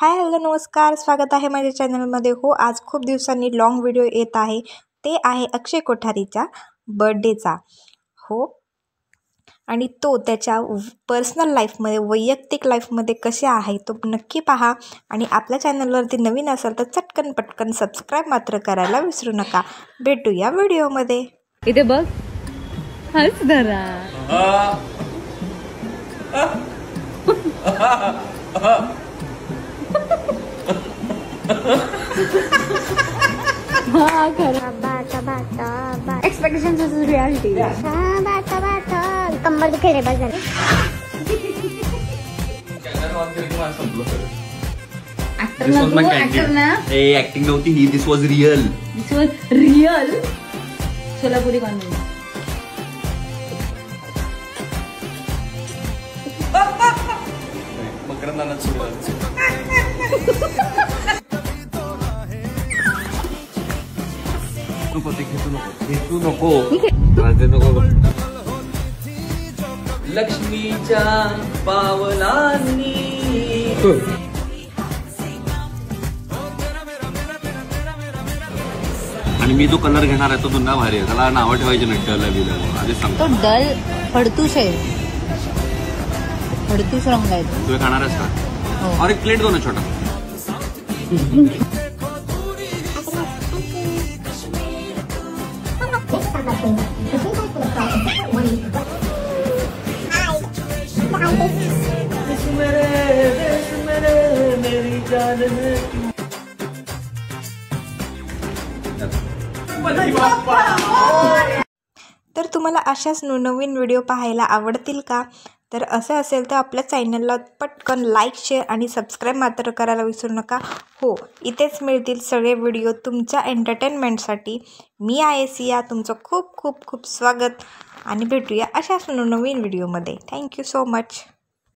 Hi hello नमस्कार, स्वागत आहे माझ्या चॅनलमध्ये. हो, आज खूप दिवसांनी लॉंग व्हिडिओ येत आहे. ते आहे अक्षय कोठारीच्या बर्थडेचा. हो, आणि तो त्याच्या पर्सनल लाईफमध्ये, वैयक्तिक लाईफमध्ये कसे आहे तो नक्की पहा. आणि आपल्या चॅनलवरती नवीन असाल तर चटकन पटकन सबस्क्राईब मात्र करायला विसरू नका. भेटूया व्हिडिओमध्ये. इथे बघ, हस धरा. Expectation versus reality. कंबर दुखे रे, बस झालं. ऍक्टिंग नव्हती ही, this was real. Solapuri convent. घेतू नको. लक्ष्मीच्या पावलांनी. आणि मी जो कलर घेणार आहे तो पुन्हा भारी आहे. त्याला नावं ठेवायची नाही. डल आहे आधी सांगतो. तो डल फडतूस आहे. फडतूस रंग आहे. तू खाणार आहेस का? और एक प्लेट दो ना छोटा. तर तुम्हाला अशाच नवीन व्हिडिओ पाहायला आवडतील का? तर असं असेल तर आपल्या चॅनलला पटकन लाईक, शेअर आणि सबस्क्राईब मात्र करायला विसरू नका. हो, इथेच मिळतील सगळे व्हिडिओ तुमच्या एंटरटेनमेंटसाठी. मी आहे सिया, तुमचं खूप खूप खूप स्वागत आणि भेटूया अशाच नवीन व्हिडिओमध्ये. Thank you so much.